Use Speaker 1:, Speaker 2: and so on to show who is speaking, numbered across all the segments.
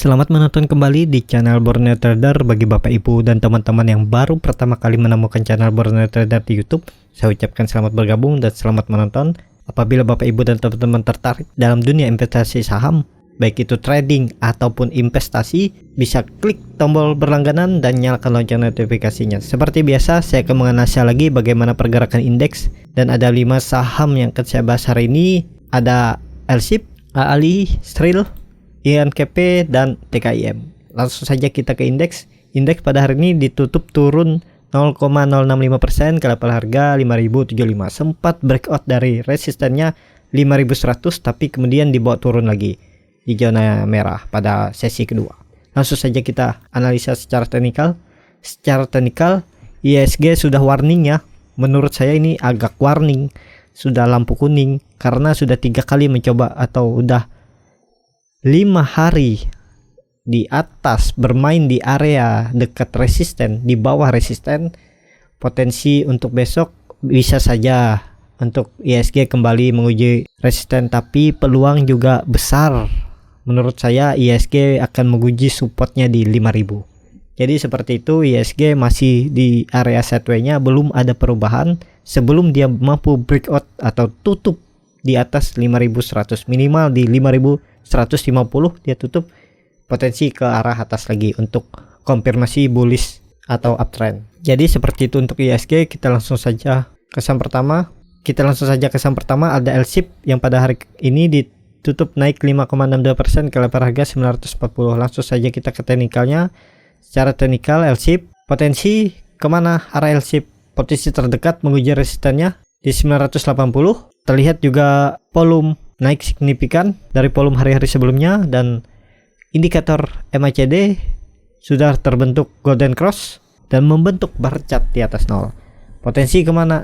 Speaker 1: Selamat menonton kembali di channel Borneo Trader. Bagi Bapak Ibu dan teman-teman yang baru pertama kali menemukan channel Borneo Trader di YouTube, saya ucapkan selamat bergabung dan selamat menonton. Apabila Bapak Ibu dan teman-teman tertarik dalam dunia investasi saham, baik itu trading ataupun investasi, bisa klik tombol berlangganan dan nyalakan lonceng notifikasinya. Seperti biasa, saya akan menganalisa lagi bagaimana pergerakan indeks, dan ada 5 saham yang akan saya bahas hari ini. Ada LSIP, AALI, Stril, INKP, dan TKIM. Langsung saja kita ke indeks. Indeks pada hari ini ditutup turun 0,065% ke level harga 5075. Sempat breakout dari resistennya 5100, tapi kemudian dibawa turun lagi di zona merah pada sesi kedua. Langsung saja kita analisa secara teknikal. Secara teknikal, IHSG sudah warning ya. Menurut saya ini agak warning, sudah lampu kuning karena sudah 3 kali mencoba atau udah 5 hari di atas bermain di area dekat resisten, di bawah resisten. Potensi untuk besok bisa saja untuk IHSG kembali menguji resisten, tapi peluang juga besar. Menurut saya IHSG akan menguji supportnya di 5000. Jadi seperti itu, IHSG masih di area sideways-nya, belum ada perubahan sebelum dia mampu breakout atau tutup di atas 5100, minimal di 5150 dia tutup, potensi ke arah atas lagi untuk konfirmasi bullish atau uptrend. Jadi seperti itu untuk IHSG. Kita langsung saja ke saham pertama. Ada LSIP yang pada hari ini ditutup naik 5,62% ke level harga 940. Langsung saja kita ke teknikalnya. Secara teknikal LSIP, potensi kemana arah LSIP? Potensi terdekat menguji resistennya di 980. Terlihat juga volume naik signifikan dari volume hari-hari sebelumnya, dan indikator MACD sudah terbentuk golden cross dan membentuk bar cat di atas 0. Potensi kemana?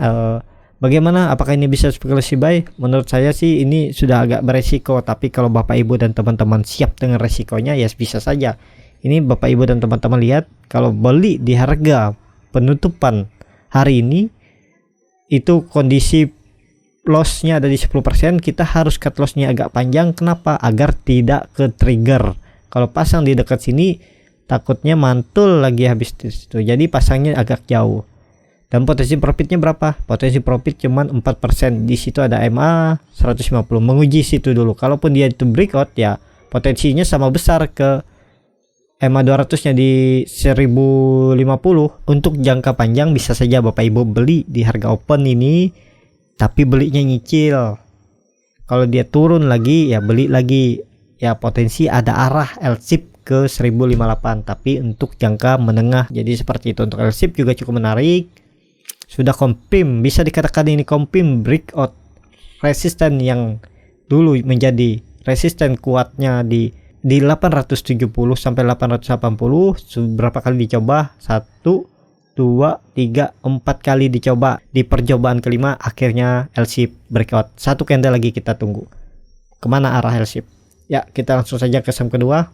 Speaker 1: Bagaimana? Apakah ini bisa spekulasi buy? Menurut saya sih ini sudah agak beresiko, tapi kalau Bapak Ibu dan teman-teman siap dengan resikonya, ya bisa saja. Ini Bapak Ibu dan teman-teman lihat, kalau beli di harga penutupan hari ini itu kondisi lossnya ada di 10%, kita harus cut lossnya agak panjang. Kenapa? Agar tidak ke trigger. Kalau pasang di dekat sini takutnya mantul lagi habis itu, jadi pasangnya agak jauh. Dan potensi profitnya berapa? Potensi profit cuman 4%. Di situ ada MA 150, menguji situ dulu. Kalaupun dia itu breakout, ya potensinya sama besar ke MA 200 nya di 1050. Untuk jangka panjang bisa saja Bapak Ibu beli di harga open ini, tapi belinya nyicil. Kalau dia turun lagi ya beli lagi. Ya potensi ada arah LSIP ke 1058, tapi untuk jangka menengah. Jadi seperti itu untuk LSIP juga cukup menarik. Sudah confirm, bisa dikatakan ini confirm breakout resisten yang dulu menjadi resisten kuatnya di 870 sampai 880. Berapa kali dicoba? 1 2 3 4 kali dicoba. Di percobaan kelima akhirnya LSIP breakout. 1 candle lagi kita tunggu kemana arah LSIP. Ya, kita langsung saja ke saham kedua.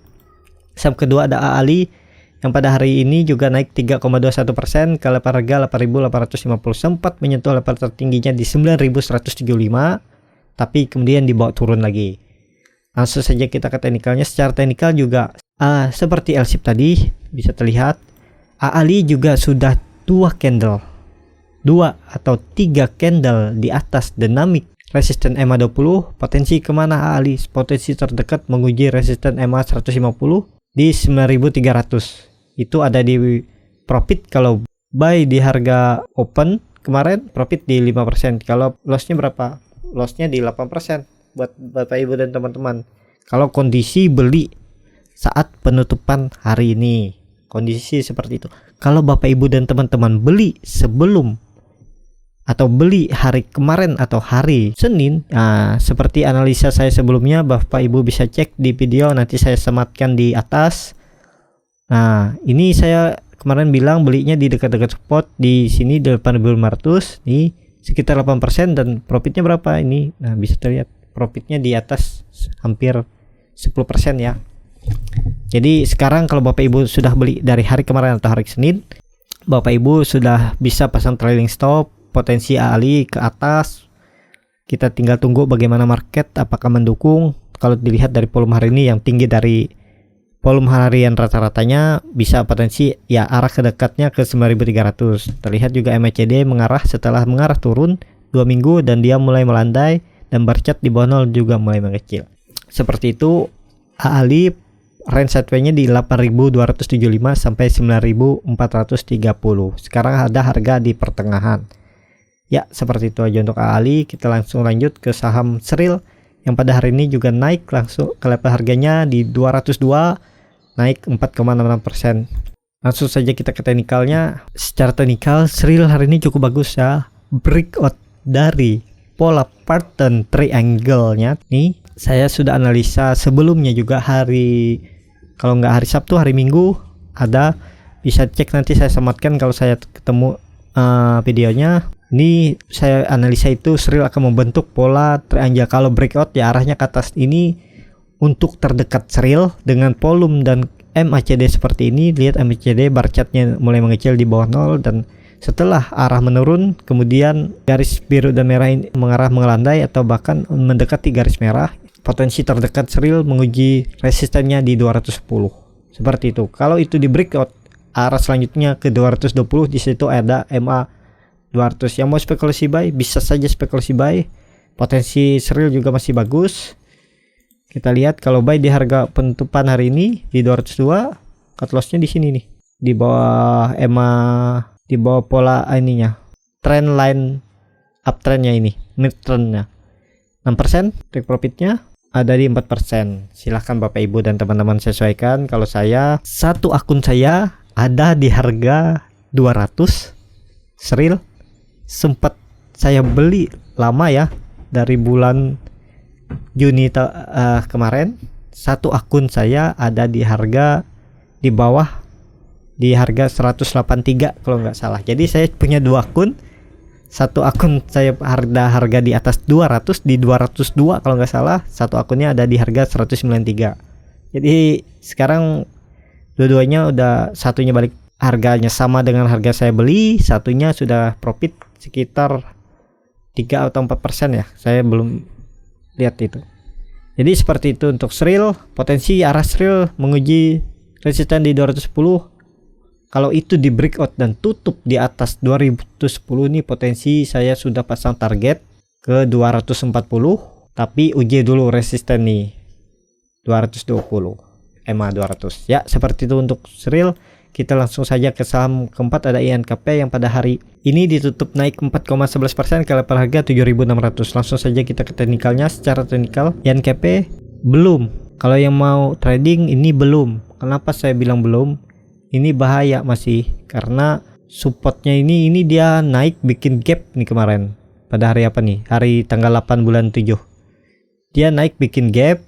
Speaker 1: Saham kedua ada AALI yang pada hari ini juga naik 3,21% ke level harga 8.850. Sempat menyentuh level tertingginya di 9.175, tapi kemudian dibawa turun lagi. Langsung saja kita ke teknikalnya. Secara teknikal juga seperti LSIP tadi bisa terlihat, AALI juga sudah 2 atau 3 candle di atas dynamic resisten MA 20. Potensi kemana AALI? Potensi terdekat menguji resisten MA 150 di 9.300. Itu ada di profit. Kalau buy di harga open kemarin profit di 5%. Kalau lossnya berapa? Lossnya di 8% buat Bapak Ibu dan teman-teman. Kalau kondisi beli saat penutupan hari ini, kondisi seperti itu. Kalau Bapak Ibu dan teman-teman beli sebelum atau beli hari kemarin atau hari Senin, seperti analisa saya sebelumnya, Bapak Ibu bisa cek di video, nanti saya sematkan di atas. Nah, ini saya kemarin bilang belinya di dekat-dekat support di sini 8.500 nih, sekitar 8%, dan profitnya berapa ini? Nah, bisa terlihat profitnya di atas hampir 10% ya. Jadi sekarang kalau Bapak Ibu sudah beli dari hari kemarin atau hari Senin, Bapak Ibu sudah bisa pasang trailing stop. Potensi AALI ke atas, kita tinggal tunggu bagaimana market apakah mendukung. Kalau dilihat dari volume hari ini yang tinggi dari volume harian rata-ratanya bisa potensi ya arah ke dekatnya ke 9.300. Terlihat juga MACD mengarah setelah mengarah turun 2 minggu dan dia mulai melandai dan barcat di bawah 0 juga mulai mengecil. Seperti itu. AALI range sideway-nya di 8.275 sampai 9.430. Sekarang ada harga di pertengahan. Ya, seperti itu aja untuk AALI. Kita langsung lanjut ke saham Sril yang pada hari ini juga naik langsung ke level harganya di 202, naik 4,66%. Langsung saja kita ke teknikalnya. Secara teknikal Sril hari ini cukup bagus ya. Breakout dari pola pattern triangle-nya nih. Saya sudah analisa sebelumnya juga kalau nggak hari Sabtu, hari Minggu ada, bisa cek nanti saya sematkan kalau saya ketemu videonya. Ini saya analisa itu Sril akan membentuk pola triangle. Kalau breakout ya arahnya ke atas. Ini untuk terdekat Sril dengan volume dan MACD seperti ini. Lihat MACD bar chartnya mulai mengecil di bawah 0 dan setelah arah menurun, kemudian garis biru dan merah ini mengarah melandai atau bahkan mendekati garis merah. Potensi terdekat Sril menguji resistennya di 210. Seperti itu. Kalau itu di breakout, arah selanjutnya ke 220, di situ ada MA 200. Yang mau spekulasi buy bisa saja spekulasi buy. Potensi Sril juga masih bagus. Kita lihat kalau buy di harga penutupan hari ini di 202, cut loss-nya di sini nih. Di bawah MA, di bawah pola ininya. Trend line uptrendnya ini, mid trendnya. 6% take profitnya ada di 4%. Silahkan Bapak Ibu dan teman-teman sesuaikan. Kalau saya, satu akun saya ada di harga 200 Sril. Sempat saya beli lama ya, dari bulan Juni kemarin. Satu akun saya ada di harga di bawah, di harga 183 kalau nggak salah. Jadi saya punya 2 akun. Satu akun saya harga di atas 200, di 202 kalau nggak salah. Satu akunnya ada di harga 193. Jadi sekarang dua-duanya udah, satunya balik harganya sama dengan harga saya beli, satunya sudah profit sekitar 3 atau 4% ya. Saya belum lihat itu. Jadi seperti itu untuk Sril. Potensi arah Sril menguji resisten di 210. Kalau itu di breakout dan tutup di atas 210 nih, potensi saya sudah pasang target ke 240. Tapi uji dulu resisten nih 220 MA 200. Ya, seperti itu untuk Sril. Kita langsung saja ke saham keempat, ada INKP yang pada hari ini ditutup naik 4,11% ke level harga 7.600. Langsung saja kita ke teknikalnya. Secara teknikal INKP belum. Kalau yang mau trading ini belum. Kenapa saya bilang belum? Ini bahaya masih, karena supportnya ini dia naik bikin gap nih kemarin. Pada hari apa nih? Hari tanggal 8 bulan 7. Dia naik bikin gap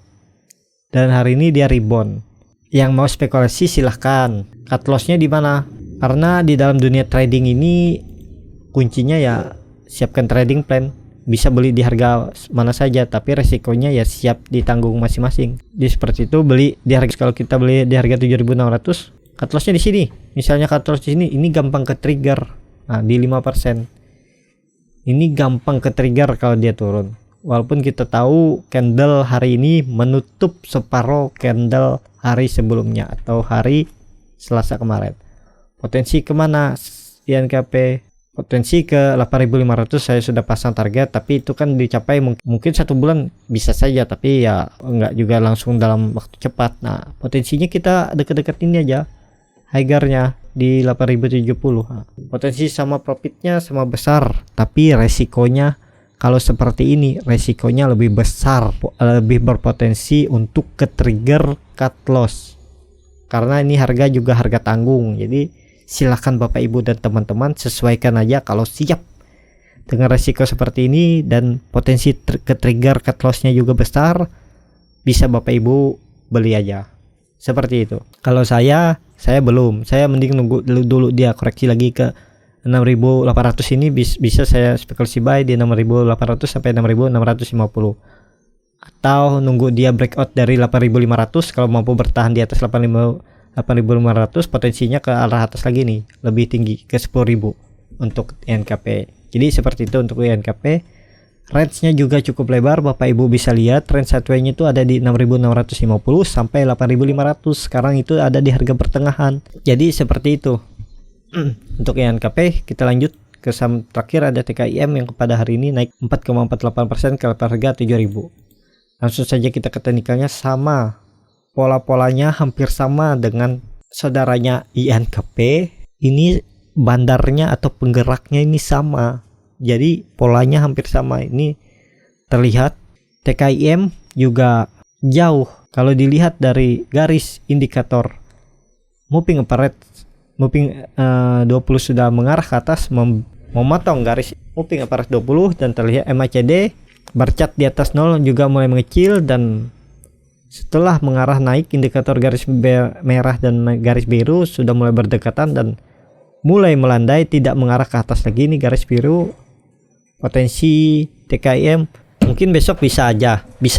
Speaker 1: dan hari ini dia rebound. Yang mau spekulasi silahkan. Cut loss-nya di mana? Karena di dalam dunia trading ini kuncinya ya siapkan trading plan. Bisa beli di harga mana saja, tapi resikonya ya siap ditanggung masing-masing. Jadi seperti itu, beli di harga, kalau kita beli di harga 7.600, cut loss-nya di sini. Misalnya cut loss di sini, ini gampang ke trigger. Nah, di 5%. Ini gampang ke trigger kalau dia turun. Walaupun kita tahu candle hari ini menutup separuh candle hari sebelumnya atau hari Selasa kemarin. Potensi kemana INKP? Potensi ke 8.500 saya sudah pasang target, tapi itu kan dicapai mungkin 1 bulan bisa saja, tapi ya enggak juga langsung dalam waktu cepat. Nah, potensinya kita deket-deket ini aja. Higher-nya di 8.070. Nah, potensi sama profitnya sama besar, tapi resikonya kalau seperti ini resikonya lebih besar, lebih berpotensi untuk ke trigger cut loss. Karena ini harga juga harga tanggung. Jadi silahkan Bapak Ibu dan teman-teman sesuaikan aja. Kalau siap dengan resiko seperti ini dan potensi ke trigger cut loss-nya juga besar, bisa Bapak Ibu beli aja. Seperti itu. Kalau saya belum. Saya mending nunggu dulu dia koreksi lagi ke 6.800 ini, bisa saya spekulasi buy di 6.800 sampai 6.650. Atau nunggu dia breakout dari 8.500, kalau mampu bertahan di atas 8.500, potensinya ke arah atas lagi nih, lebih tinggi ke 10.000 untuk INKP. Jadi seperti itu untuk INKP. Range-nya juga cukup lebar, Bapak Ibu bisa lihat range sideways-nya itu ada di 6.650 sampai 8.500. Sekarang itu ada di harga pertengahan. Jadi seperti itu. Untuk INKP kita lanjut ke saham terakhir, ada TKIM yang pada hari ini naik 4,48% ke level harga 7.000. Langsung saja kita ke teknikalnya, sama. Pola-polanya hampir sama dengan saudaranya INKP. Ini bandarnya atau penggeraknya ini sama. Jadi polanya hampir sama. Ini terlihat TKIM juga jauh. Kalau dilihat dari garis indikator moving average, moving 20 sudah mengarah ke atas, memotong garis moving average 20, dan terlihat MACD bercat di atas 0 juga mulai mengecil, dan setelah mengarah naik indikator garis merah dan garis biru sudah mulai berdekatan dan mulai melandai, tidak mengarah ke atas lagi. Ini garis biru. Potensi TKIM mungkin besok bisa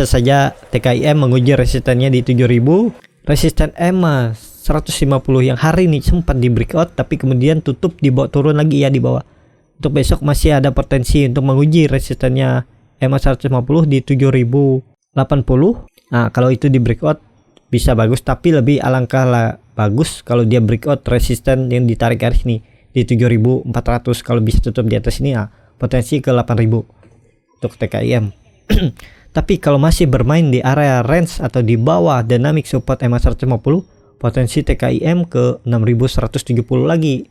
Speaker 1: saja TKIM menguji resistennya di 7.000. Resisten EMA 150 yang hari ini sempat di breakout tapi kemudian tutup di bawah, turun lagi ya di bawah. Untuk besok masih ada potensi untuk menguji resistennya EMA 150 di 7.080. Nah, kalau itu di breakout bisa bagus, tapi lebih alangkah lah bagus kalau dia breakout resisten yang ditarik garis ini di 7.400. Kalau bisa tutup di atas ini, potensi ke 8.000 untuk TKIM. Tapi kalau masih bermain di area range atau di bawah dynamic support EMA 150, potensi TKIM ke 6.170 lagi.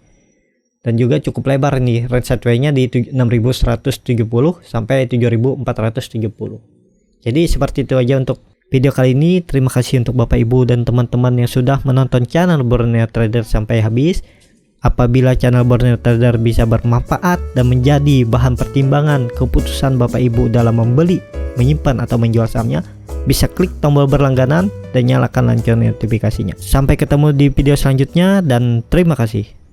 Speaker 1: Dan juga cukup lebar nih range sideways-nya di 6.170 sampai 7.470. Jadi seperti itu aja untuk video kali ini. Terima kasih untuk Bapak Ibu dan teman-teman yang sudah menonton channel Borneo Trader sampai habis. Apabila channel Borneo Trader bisa bermanfaat dan menjadi bahan pertimbangan keputusan Bapak Ibu dalam membeli, menyimpan atau menjual sahamnya, bisa klik tombol berlangganan dan nyalakan lonceng notifikasinya. Sampai ketemu di video selanjutnya dan terima kasih.